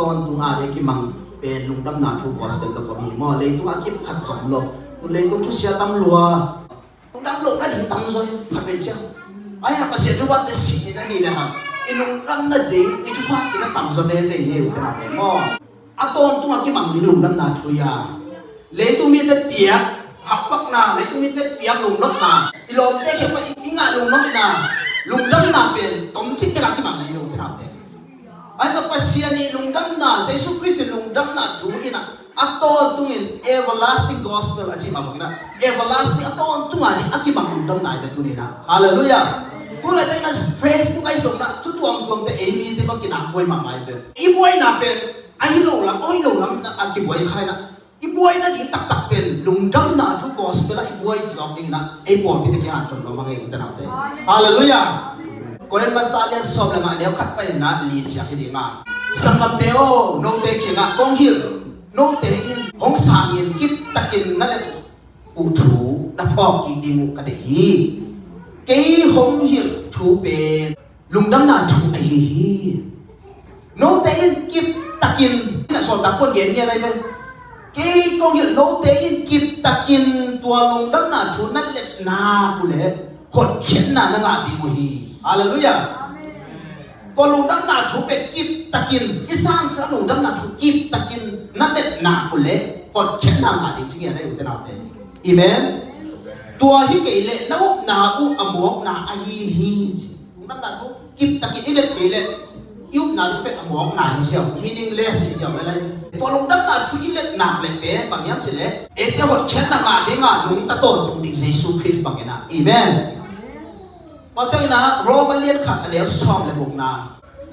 ton tung a de ki mang pen lung dam na thu gospel lo ko mi mo le tung a ki khat som lo le tung chu sia tam lua lung dam lo na di tam zoi phat ve cha ai ha pasia tu wat de si na ni na ha in lung dam na de ni chu pa ki na tam zo ve ve ye ta na mo a ton tung a ki mang di lung dam na thu ya le tung mi te pia học bắc na le tung mi te pia lung nok na i lo te ke pa i nga lung nok na lung dam na pen tom chi ka ki mang ye ta na te ai sa pasia ni lung dam na Jesus Christ lung dam na thu ina aton tung in everlasting gospel achi ma bangina everlasting aton tung ani akimang lung dam na ida tu ni na hallelujah tu la dai na Facebook ai som na tu tuam tuam te emi te ba kina boy ma mai te I boy na pen ai lo lam oi lo lam na aki boy khai na I boy na di tak tak pen lung dam na thu gospel I boy job ding na ai boy pi te ki han chon lo ma ngai ta na te hallelujah Koren masalia som la nga ne khat pa ni na li cha ki di nga sangam te o no te ki nga kong hil no te in hong sang in kip takin na le u thu na phok ki ding ka de hi ke hong hil thu pe lung dam na thu ai hi no te in kip takin na so ta kon yen ye lai ve ke kong hil no te in kip takin tua lung dam na thu na le na ku le hot khen na na nga di mo hi hallelujah ko lung dam na thu pe kip takin isan sa lung dam na thu kip takin na le na ku le hot khen na nga di chi ya dai u te na te amen tua hi ke le na u na u amok na ai hi lung dam na thu kip takin ile ke le yu na thu pe amok na hi sia meaningless sia ba lai ko lung dam na thu ile na le pe bang yam chi le e te hot khen na nga de nga lung ta ton tung ding Jesus Christ bang na amenพอใช่นะโรมาเลียนขัดอะไรซ้อมเลยบุกนา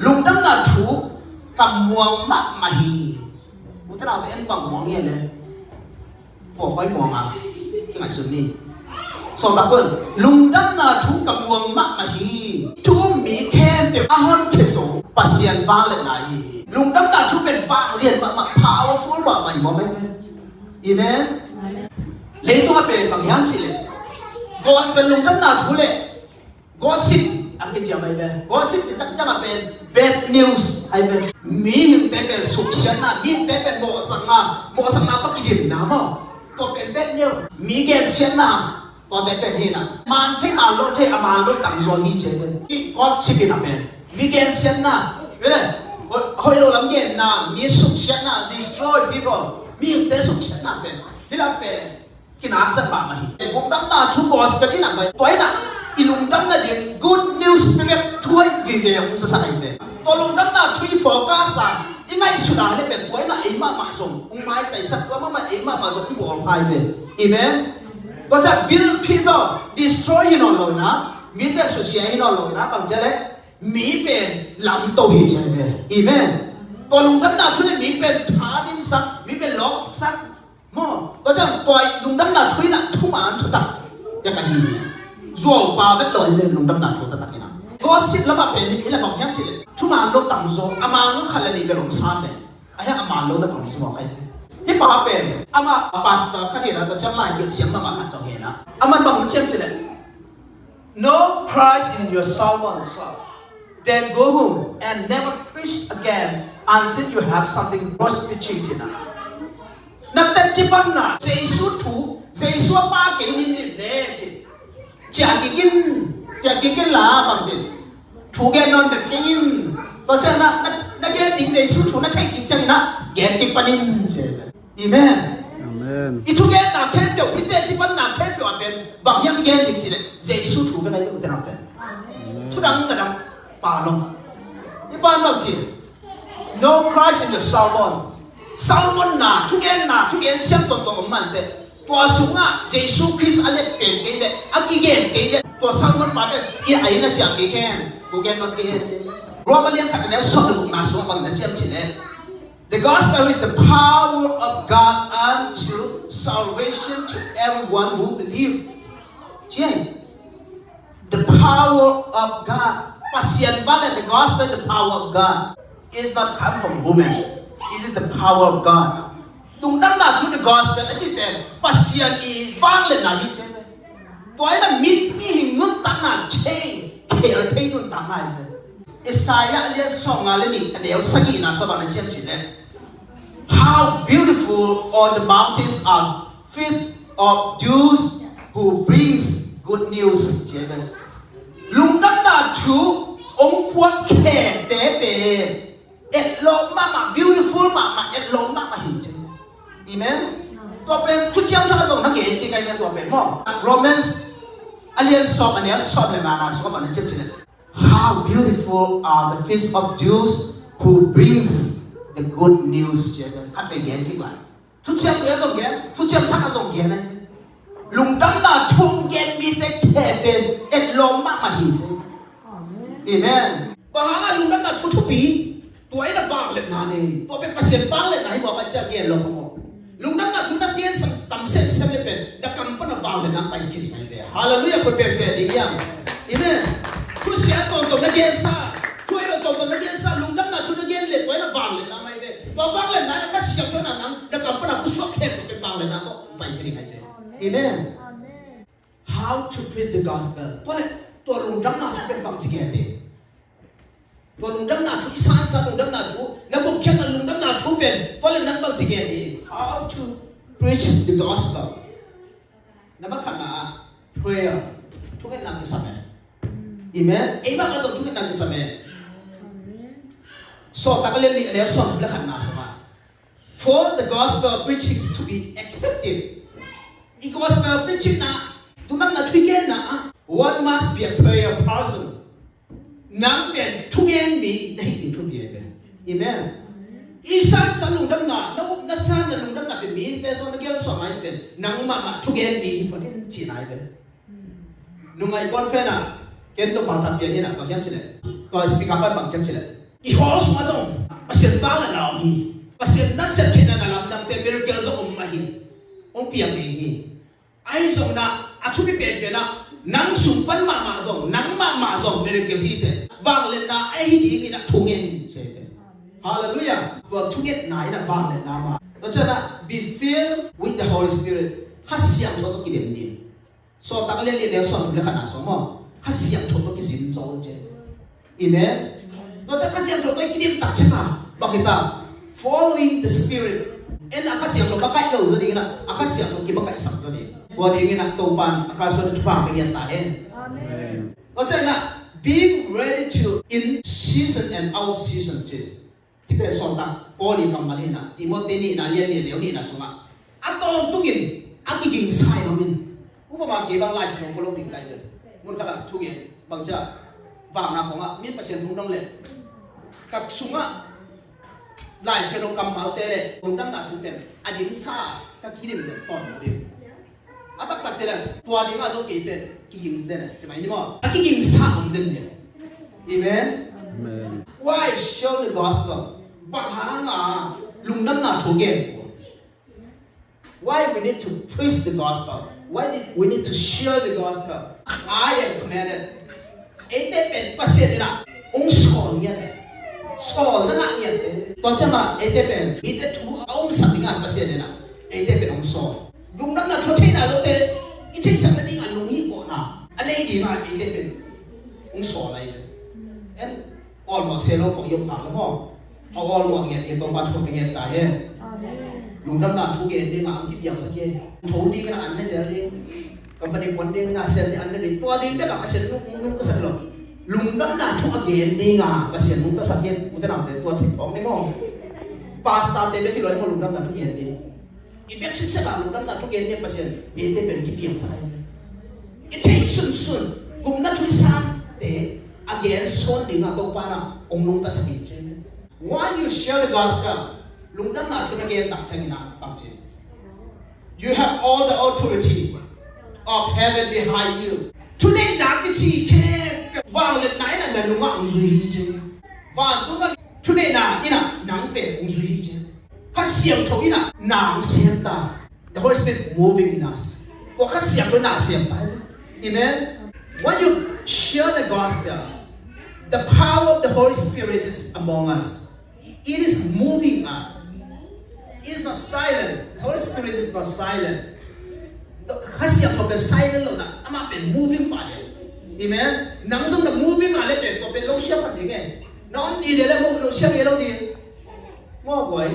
ลุงดั้งนาถูกำมวงมักมาฮีอุตราเอ็นบังมวงเงี้ยเลยพวกค่อยมวงอ่ะยังไงสุดนี่สองตะเปิ้ลลุงดั้งนาถูกำมวงมักมาฮีทูมีแค่เป็นอาหารเคโซปัสเซียนบ้านเลยนะฮีลุงดั้งนาถูเป็นบ้านเรียนมา powerful บ้างไหมมองไม่เป็นอีเมนเลยตัวเป็นบางอย่างสิเลยก็เป็นลุงดั้งนาถูเลย gossip อันที่จะไม่เป็น gossip ที่สักจะมาเป็น bad news ไอ้เป็นมีหิมแต่เป็นสุขเชนะมีแต่เป็นโมสังนาต้องกินน้ำมั้งตัวเป็น bad news มีเกณฑ์เชนะตัวแต่เป็นนี่นะมันเท่ามันลดเท่ามันลดต่ำส่วนนี้เจเป็นที่ gossip นี่นะเป็นมีเกณฑ์เชนะเว้ยเฮ้ยเราลำเกณฑ์นะมีสุขเชนะ destroy people มีหิมแต่สุขเชนะเป็นที่เราเป็นที่นักสัตว์ป่ามาหิผมตั้งตาชุบ gospel ที่หนักไปตัวไอ้น่ะilung dam na din good news pemep thuai vi de ung sa sai de to lung dam na thui forecast sa ingai suna le pen koi na ema ma som ung mai tai sak wa ma ema ma zo bo phai de amen ko cha build people destroy you know lo na mi te social you know lo na bang ja le mi pen lam to hi cha de amen to lung dam na thui mi pen tha dim sak mi pen lok sak mo ko cha toi lung dam na thui na thu ma thu ta ya ka hi dù ba vết lỗi lên lùng đâm nát của tất cả những có xịt lắm mà bên này là bằng nhát xịt chúng mà lúc tầm số ama lúc khai lên đi cái lồng san này ai ha ama lúc nó còn xịt vào cái cái bà bên ama pastor cái gì đó tôi chẳng lại việc xiêm mà khăn trong hiện á ama bằng chiêm xịt này no Christ in your soul and soul then go home and never preach again until you have something worth preaching to now nát tên chỉ bằng na Jesus thủ Jesus ba cái linh này chả cái lá bằng gì thủ gen non được cái in có chắc là nó cái tính gì số thủ nó thấy cái chân nó gen cái panin chứ amen amen ít thủ gen nào khen biểu ít thế chỉ vẫn nào khen biểu bên bằng những gen tính gì đấy gì số thủ cái này nó nào thế thủ đắng bà luôn cái bà nào chỉ no Christ in your Solomon na thủ gen xem tổng mạnh thế tua sunga Jesus Christ ale pen ke de akigen ke de tua sangon pa de i ai na chang ke khen ku gen man ke hen che Romanian khat ne so de buk na so bang na chem chi ne the gospel is the power of God unto salvation to everyone who believe che the power of God pasien ba the gospel the power of God is not come from woman it is the power of God tung đâm na through the gospel là chỉ tên pasien i vang lên na hi che tôi là mít mi hình ngân tăng na che khéo thấy luôn tăng này Isaiah lian song alini anel sagi na so ba na chem chile. How beautiful on the mountains are feast of Jews who brings good news. Lung dam na chu ông puan khe te pe et lo mama beautiful mama et lo mama hi che. Amen. To pe tu chiam tha lo na ge ki kai na to pe mo. Romans alian song anel so le na so ba na chem chile. How beautiful are the feast of Jews who brings the good news. Cắt về gen kích lại. Thu chiêm nhớ dòng gen, thu chiêm thắc dòng gen này. Lùng đâm là chung gen mi te khe bên, et lom mà hi chứ. Amen. Và hả lùng đâm là thu thu bí, tuổi là vàng lên nà này, tuổi bên pasien vàng lên này mà bây giờ gen lom không. Lùng đâm là chúng ta tiên sang tam sen xem lên bên, đã cầm bắt vàng lên nà bay kia đi về. Hallelujah, con bé sẽ đi nhang. Amen. Thu sẽ tổng nó gen sa, tuổi là tổng nó gen sa, lùng đâm là chúng ta gen lên tuổi là vàng lên nà mày về. Và vang lên này nó phát siêu cho nàng đã cầm bắt đầu xuất hiện của cái vang lên nào có phải cái này vậy. Amen. How to preach the gospel. Tôi luôn đâm nào cho bên bằng chỉ nghe đi. Tôi luôn đâm nào chú sáng sáng luôn đâm nào chú. Nếu không khen là luôn đâm nào chú bên. Tôi lên đâm bằng chỉ nghe đi. How to preach the gospel. Nếu bắt khả năng prayer. Chú cái làm cái sao mẹ? Amen. Ấy bác nói chú cái làm cái sao mẹ? So ta lên đi anh em so thầm là khẩn nào sao? For the gospel preaching to be effective, the gospel preaching na tu nang na chui gen na one must be a prayer person. Nang ben chui gen mi dai ti tu bie ben. Amen. Isan sa lung dam na na san na lung dam na be mi te to na gel so mai ben nang ma chui gen mi pon in chi nai ben. Nungai kon fe na ken to pa ta bie ni na ba hyam chile. Ko speak up bang cham chile. I hos ma song pasien ba la na mi. Pasien na set na lam dang te miracle zo ma hi. Ong piang ni hi. Ai zo na a chu bi pe na nang sum pan ma zo nang ma zo miracle hi te. Wang len na ai hi di mi na thu nge ni che. Hallelujah. Wa thu nge nai na wang len na ma. Đó cho na be filled with the Holy Spirit. Khasiam to ki dem ni. So tak le le so le khana so mo. Khasiam to ki zin zo che. Amen. Nó chắc khăn xem rồi cái điểm đặc chất à, bảo kita following the spirit, en akan siap rồi bakai đâu rồi đi na, akan siap rồi kita bakai sắp rồi đi, buat dia nak topan, akan sudah cepat pengen tahen. Amen. Nó chắc là being ready to in season and out season chứ, thì phải soạn tăng, Paul đi cầm mal na, Timothy ni na liên liên liễu ni na suma, atau tungin, aki ging sai nó min, upama kita lai semua belum tinggal itu, mun kata tungin, bangsa, vàng nào không ạ, miết pasien không đông lên. Các sunga lại sẽ đồng cầm máu tê đấy, đồng đâm nào chúng tên, anh điểm xa các kỹ điểm được còn một điểm. À tất cả là tua đi ngã số kỹ tên, kỹ hình tên này, chỉ mấy điểm mà, à kỹ hình xa không tên này. Amen. Why show the gospel? Bằng hàng à, lùng đâm nào thổ game. Why we need to preach the gospel? Why we need to share the gospel? I am commanded. Ete pen pasien na, ông sòn nha. Sòn nó ngại nhiệt đấy. Toàn chân mà ete pen, ete chú ông sắm đi ngàn pasien này nè. Ete pen ông sòn. Đúng lắm là cho thế nào đâu thế. Cái chính xác là đi ngàn lùng ý bộ nào. Anh ấy đi ngàn ete pen ông sòn này. Em còn một xe lô còn dùng thẳng lắm không? Họ còn một nhiệt thì tôi bắt không nhiệt tại hết. Lùng lắm là chú ghen đi ngàn kịp giang sắc kia. Thú đi cái nào anh ấy sẽ đi. Company quân đi na sen anh ấy đi. Tôi đi biết là sen nung cái sợi lồng. Lùng đâm là chú again đi ngà và sen nung cái sợi kia. Tôi nào để tôi thịt bóng đấy không? Pasta để biết cái loại mà lùng đâm là chú again đi. Cái việc sinh là lùng đâm là chú again đi và sen biết đến bên cái biếng sai. Cái thế xuân xuân cũng đã chui sang để again xuân đi ngà đâu pa na ông lùng ta sẽ bị chết. When you share the gospel, lùng đâm là chú again đặt sang ngà bằng chết. You have all the authority of heaven behind you. Today đã cái gì kia vào lần nãy là đúng không duy chứ. Và tôi nói today là như là nắng về cũng duy chứ. Các siêu thổi là nắng xem ta. The Holy Spirit moving in us. Và các siêu thổi là xem ta. Amen. When you share the gospel, the power of the Holy Spirit is among us. It is moving us. It is not silent. The Holy Spirit is not silent. Khasiam to be silent lo na ama be moving pa le. amen nang sung the movie mà lên để có bên lâu xem phật nghe nó đi để là một lâu xem nghe lâu đi mua quậy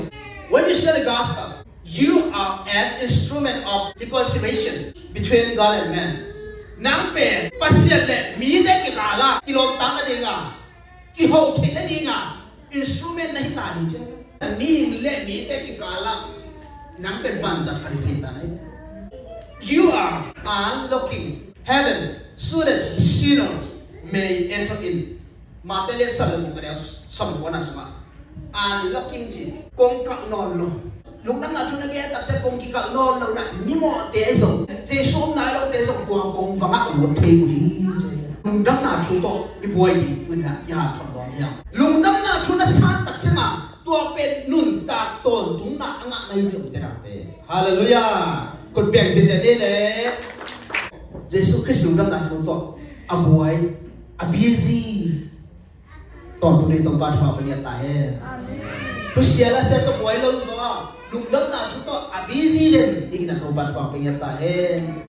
when you share the gospel you are an instrument of reconciliation between God and man nang pe pasien le mi de ki ka la ki lo tang de nga ki ho thei na di nga instrument nahi ta hi che ni le mi de ki ka la nang pe van cha khari thei ta nai you are unlocking heaven so that sinner may enter in matele sal mo ka sam ko na sama unlocking chi kong ka non lo lúc năm nào chúng ta nghe tập chất công kỳ cận non lâu nặng như mọi thế rồi thế số này lâu thế rồi cuồng cuồng và mắt một thế của đi lúc năm nào chúng tôi cái buổi gì tôi đã nhà thuận đó nhau lúc năm nào chúng ta san tập chất mà tôi bên nụn ta tổn chúng ta ngã này được thế nào thế hallelujah còn biển sẽ đây này Jesus Christ lúc năm nào chúng tôi à buổi à busy tổn tôi đi tông ba thọ bên nhà tài tôi xia là sẽ tôi buổi lâu rồi lúc đó là chúng tôi busy đến đi cái nào văn phòng bên nhà tài